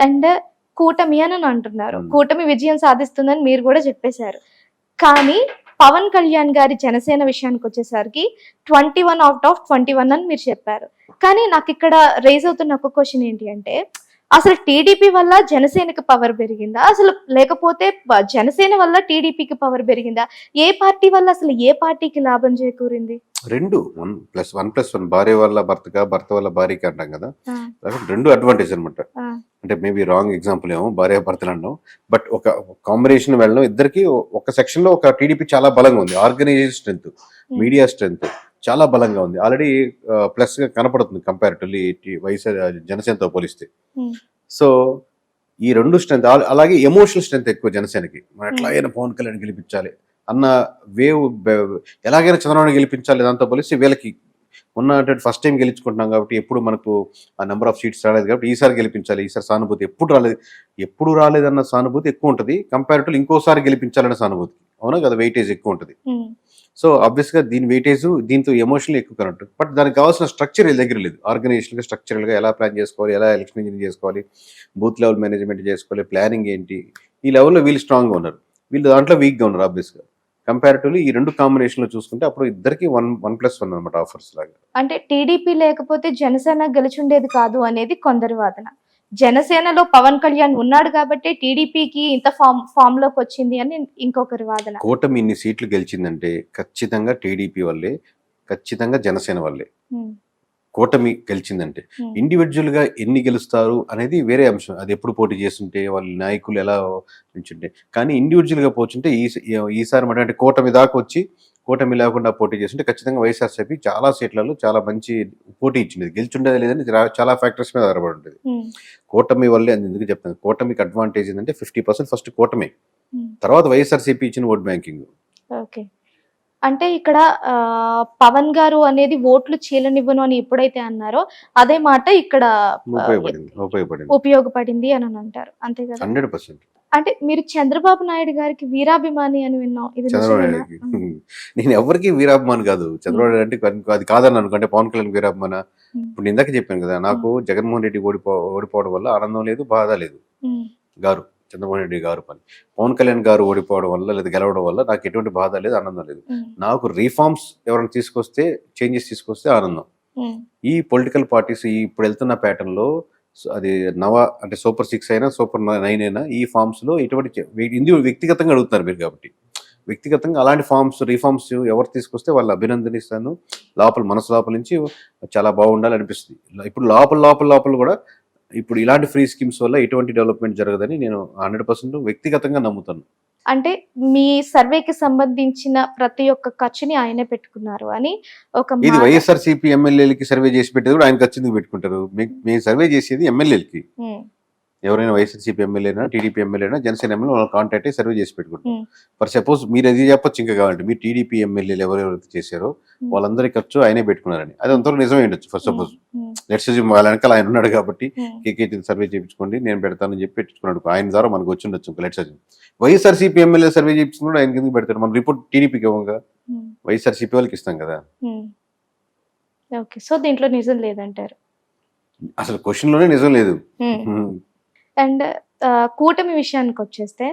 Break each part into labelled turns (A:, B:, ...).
A: And కూటమి అని అంటున్నారు. కూటమి విజయం సాధిస్తుందని మీరు కూడా చెప్పేశారు. కానీ పవన్ కళ్యాణ్ గారి జనసేన విషయానికి వచ్చేసరికి 21 అవుట్ ఆఫ్ 21 అని మీరు చెప్పారు. కానీ నాకు ఇక్కడ రేజ్ అవుతున్న ఒక క్వశ్చన్ ఏంటి అంటే, అసలు టీడీపీ వల్ల జనసేనకి పవర్ పెరిగిందా? అసలు లేకపోతే జనసేన వల్ల టీడీపీకి పవర్ పెరిగిందా? ఏ పార్టీ వల్ల అసలు ఏ పార్టీకి లాభం చేకూరింది?
B: రెండు 1+1 భార్య వల్ల భర్తగా, భర్త వల్ల భార్యకి అంటాం కదా, రెండు అడ్వాంటేజ్ అనమాట. అంటే మేబీ రాంగ్ ఎగ్జాంపుల్ ఏమో భార్య భర్తలు అనడం, బట్ ఒక కాంబినేషన్ వెళ్ళడం ఇద్దరికి ఒక సెక్షన్ లో ఒక టీడీపీ చాలా బలంగా ఉంది. ఆర్గనైజేషన్ స్ట్రెంత్, మీడియా స్ట్రెంత్ చాలా బలంగా ఉంది. ఆల్రెడీ ప్లస్ గా కనపడుతుంది కంపారిటివ్లీ వైఎస్ఆర్ జనసేనతో పోలిస్తే. సో ఈ రెండు స్ట్రెంత్, అలాగే ఎమోషనల్ స్ట్రెంత్ ఎక్కువ జనసేనకి. మనం ఎట్లాగైనా పవన్ కళ్యాణ్ గెలిపించాలి అన్న వేవ్, ఎలాగైనా చంద్రబాబు గెలిపించాలి దాంతో పోలిస్తే వీళ్ళకి ఉన్నటువంటి ఫస్ట్ టైం గెలుచుకుంటున్నాం కాబట్టి ఎప్పుడు మనకు ఆ నెంబర్ ఆఫ్ సీట్స్ రాలేదు కాబట్టి ఈసారి గెలిపించాలి, ఈసారి సానుభూతి ఎప్పుడు రాలేదన్న సానుభూతి ఎక్కువ ఉంటుంది కంపారిటివ్ ఇంకోసారి గెలిపించాలన్న సానుభూతి. అవునా కదా, వెయిటేజ్ ఎక్కువ ఉంటుంది. సో ఆబ్వియస్ గా దీని వెయిటేజ్ దీంతో ఎమోషనల్ ఎక్కువ కరెక్ట్. బట్ దానికి కావాల్సిన స్ట్రక్చర్ వీళ్ళ దగ్గర లేదు. ఆర్గనైజేషన్ గా స్ట్రక్చరల్ గా ఎలా ప్లాన్ చేసుకోవాలి, ఎలా ఎలక్షన్ ఇంజనీరింగ్ చేసుకోవాలి, బూత్ లెవెల్ మేనేజ్మెంట్ చేసుకోవాలి, ప్లానింగ్ ఏంటి, ఈ లెవెల్లో వీళ్ళు స్ట్రాంగ్ గా ఉన్నారు. వీళ్ళు దాంట్లో వీక్ గా ఉన్నారు ఆబ్వియస్ గా. కంపారిటివ్లీ ఈ రెండు కాంబినేషన్ లో చూసుకుంటే అప్పుడు ఇద్దరికి 1+1 అనమాట ఆఫర్స్ లాగా.
A: అంటే టీడీపీ లేకపోతే జనసేన గెలిచుండేది కాదు అనేది కొందరి వాదన. జనసేనలో పవన్ కళ్యాణ్ ఉన్నాడు కాబట్టి టీడీపీకి ఇంత ఫామ్ లోకి వచ్చింది అని ఇంకొకరి వాదన.
B: కూటమి ఇన్ని సీట్లు గెలిచిందంటే ఖచ్చితంగా టీడీపీ వల్లే, ఖచ్చితంగా జనసేన వల్లే. కూటమి గెలిచిందంటే ఇండివిజువల్ గా ఎన్ని గెలుస్తారు అనేది వేరే అంశం. అది ఎప్పుడు పోటీ చేస్తుంటే వాళ్ళ నాయకులు ఎలా నిల్చుంటే, కానీ ఇండివిజువల్ గా పోతుంటే ఈసారి అంటే కూటమి దాకా వచ్చి కూటమి లేకుండా పోటీ చేస్తుంటే ఖచ్చితంగా వైఎస్ఆర్సీపీ చాలా సీట్లలో చాలా మంచి పోటీ ఇచ్చింది. గెలిచుండేది లేదని చాలా ఫ్యాక్టర్స్ మీద ఆధారపడి ఉంటుంది. కూటమి వల్లే అని ఎందుకు చెప్తాను, కూటమికి అడ్వాంటేజ్ ఏంటంటే 50% ఫస్ట్ కూటమి, తర్వాత వైఎస్ఆర్సీపీ ఇచ్చిన ఓట్ బ్యాంకింగ్.
A: ఓకే, అంటే ఇక్కడ పవన్ గారు అనేది ఓట్లు చీలనివ్వను అని ఎప్పుడైతే అన్నారో అదే మాట ఇక్కడ ఉపయోగపడింది అని అంటారు. అంతే కదా?
B: 100%.
A: అంటే మీరు చంద్రబాబు నాయుడు గారికి వీరాభిమాని అని విన్నాం.
B: నేను ఎవరికి వీరాభిమాని కాదు. చంద్రబాబు అంటే అది కాదని అనుకుంటే పవన్ కళ్యాణ్ వీరాభిమాన. ఇప్పుడు ఇందాక చెప్పాను కదా, నాకు జగన్మోహన్ రెడ్డి ఓడిపోవడం వల్ల ఆనందం లేదు, బాధ లేదు. చంద్రబాబు రెడ్డి గారు పని, పవన్ కళ్యాణ్ గారు ఓడిపోవడం వల్ల లేదా గెలవడం వల్ల నాకు ఎటువంటి బాధ లేదు, ఆనందం లేదు. నాకు రీఫార్మ్స్ ఎవరైనా తీసుకొస్తే, చేంజెస్ తీసుకొస్తే ఆనందం. ఈ పొలిటికల్ పార్టీస్ ఇప్పుడు వెళ్తున్న ప్యాటర్న్ లో అది అంటే సూపర్ 6 అయినా సూపర్ 9 అయినా ఈ ఫార్మ్స్ లో ఎటువంటి వ్యక్తిగతంగా అడుగుతున్నారు మీరు కాబట్టి, వ్యక్తిగతంగా అలాంటి రీఫార్మ్స్ ఎవరు తీసుకొస్తే వాళ్ళు అభినందనిస్తాను. మనసు లోపల నుంచి చాలా బాగుండాలి అనిపిస్తుంది. ఇప్పుడు లోపల కూడా ఇప్పుడు ఇలాంటి ఫ్రీ స్కీమ్స్ వల్ల ఎటువంటి డెవలప్మెంట్ జరగదని నేను 100% వ్యక్తిగతంగా నమ్ముతాను.
A: అంటే మీ సర్వేకి సంబంధించిన ప్రతి ఒక్క ఖర్చుని ఆయనే పెట్టుకున్నారు అని ఒక
B: ఇది వైఎస్ఆర్సీపీ ఎమ్మెల్యేలకి సర్వే చేసి పెట్టేది కూడా ఆయన ఖర్చు పెట్టుకుంటారు. మేము సర్వే చేసేది ఎమ్మెల్యేలకి. ఎవరైనా వైఎస్ఆర్సీపీ ఎమ్మెల్యేనా, టీడీపీ ఎమ్మెల్యేనా, జనసేన ఎమ్మెల్యే వాళ్ళని కాంటాక్ట్ అయ్యి సర్వే చేసి పెట్టుకుంటారు. ఫర్ సపోజ్ మీరు అది చెప్పొచ్చు ఇంకా కావాలంటే, మీరు టీడీపీ ఎమ్మెల్యేలు ఎవరెవరైతే చేశారో వాళ్ళందరి ఖర్చు ఆయనే పెట్టుకున్నారని. అది అంతవరకు నిజమే ఉండొచ్చు. ఫర్ సపోజ్ లెట్స్ అజ్యూమ్ వాళ్ళ వెనకాల ఆయన ఉన్నాడు కాబట్టి కేకేటీ సర్వే చేయించుకోండి నేను పెడతానని చెప్పి పెట్టుకున్నాడు. ఆయన ద్వారా మనకు వచ్చి ఉండొచ్చు. Let's assume YSRCP MLA survey చేయించుకున్నాడు, ఆయన కిందకి పెడతాడు. మన రిపోర్ట్ టీడీపీకి ఇవ్వంగా వైఎస్ఆర్సీపీ వాళ్ళకి ఇస్తాం కదా.
A: ఓకే, సో దీంట్లో నిజం లేదంటారు.
B: అసలు క్వశ్చన్ లోనే నిజం లేదు.
A: అండ్ కూటమి విషయానికి వచ్చేస్తే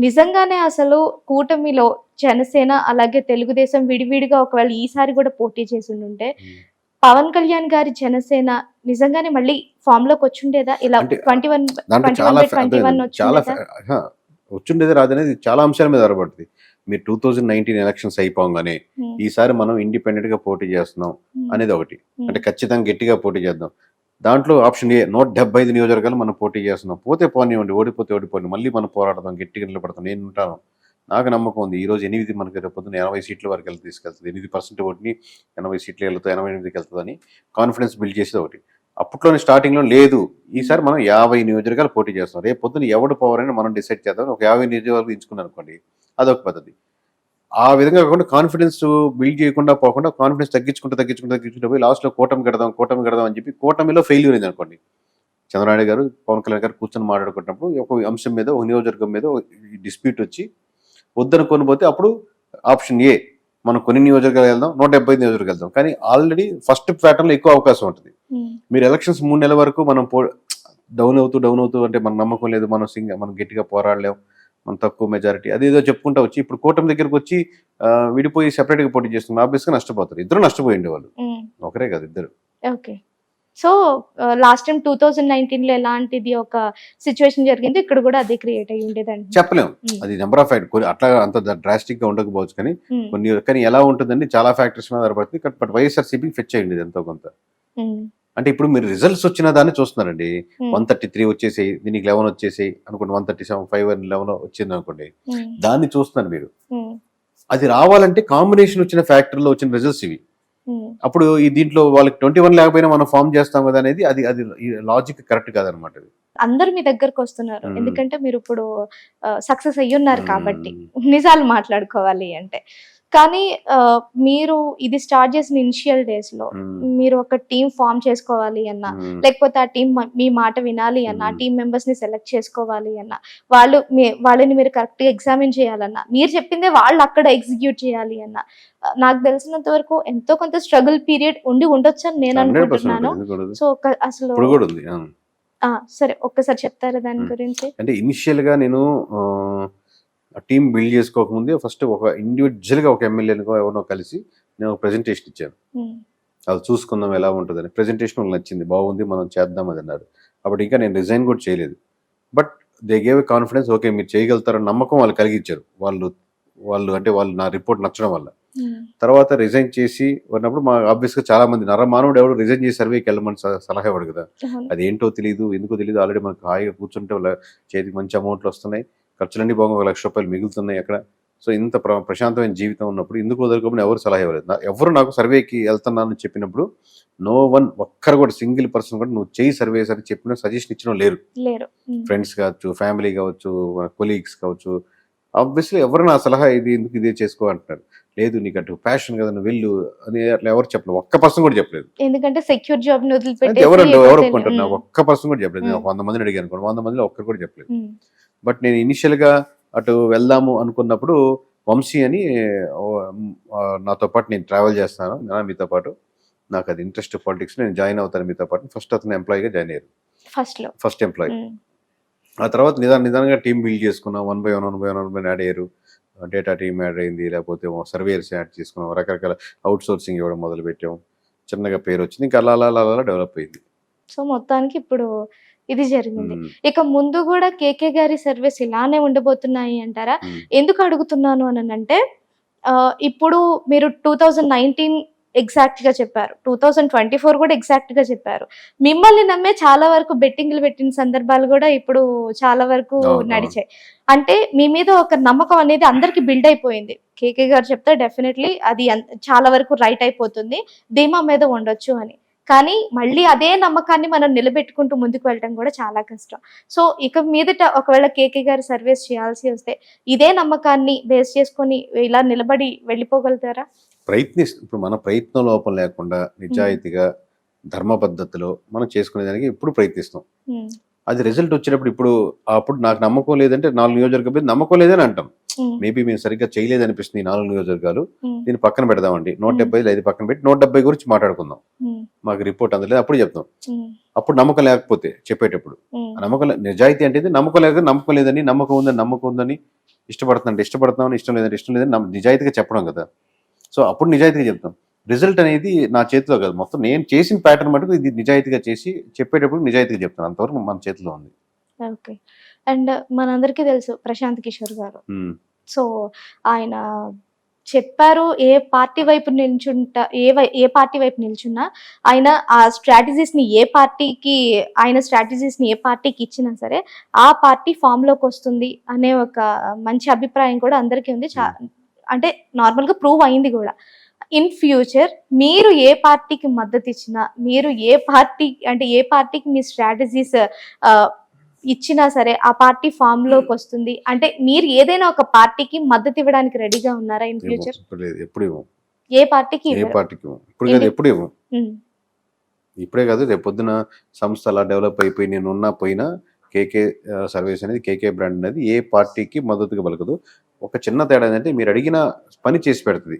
A: నిజంగానే అసలు కూటమిలో జనసేన అలాగే తెలుగుదేశం విడివిడిగా ఒకవేళ ఈసారి కూడా పోటీ చేసి ఉంటే పవన్ కళ్యాణ్ గారి జనసేన నిజంగానే మళ్ళీ ఫామ్ లోకి వచ్చిండేదా? ఇలా 21
B: వచ్చిండేది రాదనేది చాలా అంశాల మీద ఆధారపడుతుంది. మీరు 2019 ఎలక్షన్స్ అయిపోగానే ఈసారి మనం ఇండిపెండెంట్ గా పోటీ చేస్తున్నాం అనేది ఒకటి. అంటే ఖచ్చితంగా గట్టిగా పోటీ చేద్దాం. దాంట్లో ఆప్షన్ ఏ 175 నియోజకవర్గాలు మనం పోటీ చేస్తున్నాం. పోతే పోనివ్వండి, ఓడిపోండి, మళ్ళీ మనం పోరాడదాం, గట్టిగా నిలబడతాం. నేను ఉంటాను, నాకు నమ్మకం ఉంది. ఈ రోజు 8 మనకి రేపొద్దున 80 సీట్ల వరకు తీసుకెళ్తుంది. 8% ఓటుని 80 సీట్లు వెళ్తుంది, 88కి వెళ్తుందని కాన్ఫిడెన్స్ బిల్డ్ చేసేది ఒకటి. అప్పట్లోనే స్టార్టింగ్ లో లేదు. ఈసారి మనం 50 నియోజకవర్గాలు పోటీ చేస్తున్నాం. రేపు పొద్దున ఎవడు పవర్ అని మనం డిసైడ్ చేద్దాం. ఒక 50 నియోజకవర్గాలు ఎంచుకున్నాం అనుకోండి, అదొక పద్ధతి. ఆ విధంగా కాకుండా కాన్ఫిడెన్స్ బిల్డ్ చేయకుండా పోకుండా కాన్ఫిడెన్స్ తగ్గించుకుంటూ పోయి లాస్ట్ లో కూటమి కడదాం అని చెప్పి కూటమిలో ఫెయిల్యూర్ అయింది అనుకోండి. చంద్రబాబు గారు, పవన్ కళ్యాణ్ గారు కూర్చొని మాట్లాడుకున్నప్పుడు ఒక అంశం మీద, ఒక నియోజకవర్గం మీద డిస్ప్యూట్ వచ్చి వద్దనుకొని పోతే అప్పుడు ఆప్షన్ ఏ మనం కొన్ని నియోజకవర్గాలు వెళ్దాం, 175 నియోజకవర్గాలు వెళ్దాం. కానీ ఆల్రెడీ ఫస్ట్ ప్యాటర్న్ లో ఎక్కువ అవకాశం ఉంటుంది. మీరు ఎలక్షన్స్ 3 నెలల వరకు మనం డౌన్ అవుతూ అంటే మన నమ్మకం లేదు, మనం గట్టిగా పోరాడలేం, మనం తక్కువ మెజారిటీ అదేదో చెప్పుకుంటా వచ్చి ఇప్పుడు కూటమి దగ్గరకు వచ్చి విడిపోయి సెపరేట్గా పోటీ చేస్తున్నారు. ఆబ్వియస్గా నష్టపోతారు. ఇద్దరు నష్టపోయింది వాళ్ళు, ఒకరే కాదు ఇద్దరు.
A: ఓకే. సో లాస్ట్ టైం 2019లో ఎలాంటిది ఒక సిచ్యువేషన్ జరిగింది, ఇక్కడ కూడా అదే క్రియేట్ అయ్యి ఉండేదండి.
B: చెప్పలేము, అది నెంబర్ ఆఫ్ ఫ్యాక్టర్ అట్లా అంత డ్రాస్టిక్ గా ఉండకపోవచ్చు, కానీ ఎలా ఉంటుందండి చాలా ఫ్యాక్టర్స్ మీద ఆధారపడుతుంది. బట్ వైఎస్ఆర్సీపీ ఫెచ్ అయ్యింది ఎంతో కొంత. అంటే ఇప్పుడు మీరు రిజల్ట్స్ వచ్చిన దాన్ని చూస్తున్నారండి. 133 వచ్చేసి, దీనికి 11 వచ్చేసి అనుకోండి, 137, 5 and 11 వచ్చింది అనుకోండి, దాన్ని చూస్తున్నారు మీరు. అది రావాలంటే కాంబినేషన్ వచ్చిన ఫ్యాక్టర్ లో వచ్చిన రిజల్ట్స్ ఇవి. అప్పుడు ఈ దీంట్లో వాళ్ళకి 21 లేకపోయినా మనం ఫామ్ చేస్తాం కదా అనేది అది అది లాజిక్ కరెక్ట్ కాదనమాట.
A: అందరు మీ దగ్గరకు వస్తున్నారు ఎందుకంటే మీరు ఇప్పుడు సక్సెస్ అయ్యున్నారు కాబట్టి నిజాలు మాట్లాడుకోవాలి అంటే. కానీ మీరు ఇది స్టార్ట్ చేసిన ఇనిషియల్ డేస్ లో మీరు ఒక టీం ఫామ్ చేసుకోవాలి అన్నా, లేకపోతే ఆ టీం మీ మాట వినాలి అన్నా, ఆ టీం మెంబర్స్ ని సెలెక్ట్ చేసుకోవాలి అన్నా, వాళ్ళని మీరు కరెక్ట్ గా ఎగ్జామిన్ చేయాలన్నా, మీరు చెప్పిందే వాళ్ళు అక్కడ ఎగ్జిక్యూట్ చేయాలి అన్నా, నాకు తెలిసినంత వరకు ఎంతో కొంత స్ట్రగుల్ పీరియడ్ ఉండి ఉండొచ్చు అని నేను అనుకుంటున్నాను. సో అసలు సరే ఒక్కసారి చెప్తారా దాని గురించి?
B: అంటే ఇనిషియల్ గా నేను టీం బిల్డ్ చేసుకోకముందే ఫస్ట్ ఒక ఇండివిజువల్ గా ఒక ఎమ్మెల్యేనికో ఎవరినో కలిసి నేను ఒక ప్రెజెంటేషన్ ఇచ్చాను. అది చూసుకుందాం ఎలా ఉంటుందని. ప్రెజెంటేషన్ వాళ్ళకి నచ్చింది, బాగుంది, మనం చేద్దాం అది అన్నారు. అప్పుడు ఇంకా నేను రిజైన్ కూడా చేయలేదు. But they gave confidence, okay మీరు చేయగలుగుతారని నమ్మకం వాళ్ళు కలిగించారు. వాళ్ళు నా రిపోర్ట్ నచ్చడం వల్ల. తర్వాత రిజైన్ చేసి ఉన్నప్పుడు మా ఆబ్వియస్గా చాలా మంది నరమానవుడు ఎవరు రిజైన్ చేసి సర్వేకి వెళ్ళమని సలహా ఇవ్వడు కదా. అదేంటో తెలియదు, ఎందుకో తెలియదు. ఆల్రెడీ మనకు హాయిగా కూర్చుంటే వాళ్ళ చేతికి మంచి అమౌంట్లు వస్తున్నాయి, ఖర్చులన్నీ బాగా ₹1,00,000 మిగులుతున్నాయి అక్కడ. సో ఇంత ప్రశాంతమైన జీవితం ఉన్నప్పుడు ఎందుకు వదులుకోమని ఎవరు సలహా ఇవ్వలేదు. ఎవరు నాకు సర్వేకి వెళ్తున్నానని చెప్పినప్పుడు నో వన్, ఒక్కరు కూడా సింగిల్ పర్సన్ కూడా నువ్వు చేయి సర్వేస్ అని చెప్పిన సజెషన్ ఇచ్చిన లేరు. ఫ్రెండ్స్ కావచ్చు, ఫ్యామిలీ కావచ్చు, కొలీగ్స్ కావచ్చు, ఆబ్వియస్లీ ఎవరు నా సలహా ఇది ఎందుకు ఇదే చేసుకో అంటున్నారు. లేదు నీకు అటు ప్యాషన్ కదా నువ్వు వెళ్ళు అని అట్లా ఎవరు చెప్పలేదు. ఒక్క పర్సన్ కూడా చెప్పలేదు.
A: ఎందుకంటే సెక్యూర్ జాబ్
B: ఎవరు ఒప్పుకుంటారు? నాకు ఒక్క పర్సన్ కూడా చెప్పలేదు. నేను 100 మందిని అడిగాను అనుకోండి, 100 మందిలో ఒక్కరు కూడా చెప్పలేదు. బట్ నేను ఇనిషియల్ గా అటు వెళ్దాము అనుకున్నప్పుడు వంశీ అని నాతో పాటు నేను ట్రావెల్ చేస్తాను మీతో పాటు, నాకు అది ఇంట్రెస్ట్ పాలిటిక్స్, నేను జాయిన్ అవుతాను మీతో పాటు. ఫస్ట్ అతను ఎంప్లాయీగా జాయిన్ అయ్యారు, ఫస్ట్ ఎంప్లాయీ. ఆ తర్వాత నిదానంగా టీం బిల్డ్ చేసుకున్నాం. 1 by 1 యాడ్ అయ్యారు. డేటా టీమ్ యాడ్ అయింది, లేకపోతే సర్వేయర్స్ యాడ్ చేసుకున్నాం, రకరకాల అవుట్ సోర్సింగ్ ఇవ్వడం మొదలు పెట్టాం. చిన్నగా పేరు వచ్చింది, ఇంకా అలా డెవలప్ అయింది.
A: సో మొత్తానికి ఇప్పుడు ఇది జరిగింది. ఇక ముందు కూడా కేకే గారి సర్వీస్ ఇలానే ఉండబోతున్నాయి అంటారా? ఎందుకు అడుగుతున్నాను అని అంటే, ఇప్పుడు మీరు 2019 ఎగ్జాక్ట్ గా చెప్పారు, 2024 కూడా ఎగ్జాక్ట్ గా చెప్పారు. మిమ్మల్ని నమ్మే చాలా వరకు బెట్టింగ్లు పెట్టిన సందర్భాలు కూడా ఇప్పుడు చాలా వరకు నడిచాయి. అంటే మీ మీద ఒక నమ్మకం అనేది అందరికి బిల్డ్ అయిపోయింది. కేకే గారు చెప్తే డెఫినెట్లీ అది చాలా వరకు రైట్ అయిపోతుంది, ధీమా మీద ఉండొచ్చు అని. కానీ మళ్ళీ అదే నమ్మకాన్ని మనం నిలబెట్టుకుంటూ ముందుకు వెళ్ళటం కూడా చాలా కష్టం. సో ఇక మీదట ఒకవేళ కేకే గారు సర్వీస్ చేయాల్సి వస్తే ఇదే నమ్మకాన్ని బేస్ చేసుకొని ఇలా నిలబడి వెళ్ళిపోగలుగుతారా?
B: ఇప్పుడు మన ప్రయత్నం లోపం లేకుండా నిజాయితీగా ధర్మ పద్ధతిలో మనం చేసుకునే దానికి ఇప్పుడు ప్రయత్నిస్తాం. అది రిజల్ట్ వచ్చినప్పుడు అప్పుడు నాకు నమ్మకం లేదంటే 4 నియోజకవర్గాలు నమ్మకం లేదని అంటాం. మేబీ మేము సరిగ్గా చేయలేదు అనిపిస్తుంది 4 నియోజకవర్గాలు, దీన్ని పక్కన పెడదామండి, 175 పక్కన పెట్టి 170 గురించి మాట్లాడుకుందాం, మాకు రిపోర్ట్ అందలేదు అప్పుడు చెప్తాం. అప్పుడు నమ్మకం లేకపోతే చెప్పేటప్పుడు నమ్మకం, నిజాయితీ అంటే నమ్మకం లేక నమ్మకం లేదని, నమ్మకం ఉందని, ఇష్టపడుతున్నామని ఇష్టం లేదని నిజాయితీగా చెప్పడం కదా. సో అప్పుడు నిజాయితీగా చెప్తాం. రిజల్ట్ అనేది నా చేతిలో కాదు, మొత్తం నేను చేసిన ప్యాటర్న్ మటుకు ఇది నిజాయితీగా చేసి చెప్పేటప్పుడు నిజాయితీగా చెప్తాను. అంతవరకు మన చేతిలో ఉంది.
A: ఓకే. అండ్ మనందరికీ తెలుసు ప్రశాంత్ కిషోర్ గారు. సో ఆయన చెప్పారు, ఏ పార్టీ వైపు నిల్చున్నా ఆయన ఆ స్ట్రాటజీస్ ని ఏ పార్టీకి ఇచ్చినా సరే ఆ పార్టీ ఫామ్ లోకి వస్తుంది అనే ఒక మంచి అభిప్రాయం కూడా అందరికీ ఉంది. అంటే నార్మల్ గా ప్రూవ్ అయింది కూడా. ఇన్ ఫ్యూచర్ మీరు ఏ పార్టీకి మద్దతు ఇచ్చినా, మీరు ఏ పార్టీకి మీ స్ట్రాటజీస్ ఇచ్చినా సరే ఆ పార్టీ ఫామ్ లోకి వస్తుంది అంటే మీరు ఏదైనా ఒక పార్టీకి మద్దతు ఇవ్వడానికి రెడీగా ఉన్నారా ఇన్ ఫ్యూచర్? ఏ పార్టీకి
B: ఇప్పుడే కాదు, రేపు పొద్దున సంస్థ అలా డెవలప్ అయిపోయి నేను పోయినా కేకే సర్వీస్ అనేది, కేకే బ్రాండ్ అనేది ఏ పార్టీకి మద్దతుగా పలకదు. ఒక చిన్న తేడా ఏంటంటే మీరు అడిగిన పని చేసి పెడుతుంది.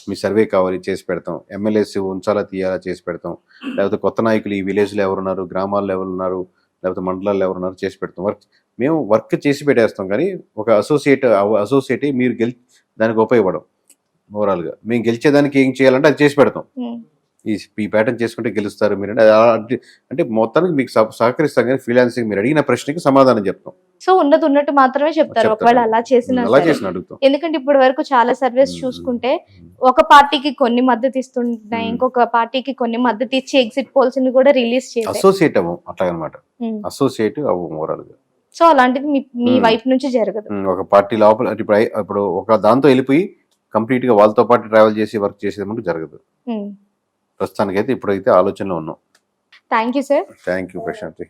B: మీ సర్వే కావాలి చేసి పెడతాం, ఎమ్మెల్యేస్ ఉంచాలా తీయాలా చేసి పెడతాం, లేకపోతే కొత్త నాయకులు ఈ విలేజ్లో ఎవరున్నారు, గ్రామాల్లో ఎవరున్నారు, లేకపోతే మండలాల్లో ఎవరున్నారు చేసి పెడతాం. మేము వర్క్ చేసి పెట్టేస్తాం, కానీ ఒక అసోసియేట్ మీరు దానికి ఉపయోగపడం. ఓవరాల్గా మేము గెలిచేదానికి ఏం చేయాలంటే అది చేసి పెడతాం. ఈ ప్యాటర్న్ చేసుకుంటే గెలుస్తారు మీరు అంటే మొత్తానికి మీకు సహకరిస్తాం, కానీ ఫ్రీలాన్సింగ్ మీరు అడిగిన ప్రశ్నకి సమాధానం చెప్తాం.
A: సో ఉన్నట్టు మాత్రమే చెప్తారు ఒకవేళ అలా చేసినా
B: అలా
A: సరే.
B: చేసిన అడుగుతాం.
A: ఎందుకంటే ఇప్పటి వరకు చాలా సర్వేస్ చూసుకుంటే ఒక పార్టీకి కొన్ని మద్దతు ఇస్తున్నాయి, ఇంకొక పార్టీకి కొన్ని మద్దతు ఇచ్చి ఎగ్జిట్ పోల్స్ ని కూడా రిలీజ్ చేశారు.
B: అసోసియేట్ అవ్వం అట్లాగనమాట. అసోసియేట్ అవ్వం ఓవరాల్ గా.
A: సో అలాంటిది మీ వైపు నుంచి జరగదు.
B: ఒక పార్టీ లోపల ఇప్పుడు ఒక దాంతో వెళ్ళిపోయి కంప్లీట్ గా వాళ్ళతో పాటు ట్రావెల్ చేసి వర్క్ చేసేది జరగదు. ప్రస్తుతానికైతే ఇప్పుడైతే ఆలోచనలో ఉన్నాం.
A: Thank you sir.
B: Thank you Prashanti.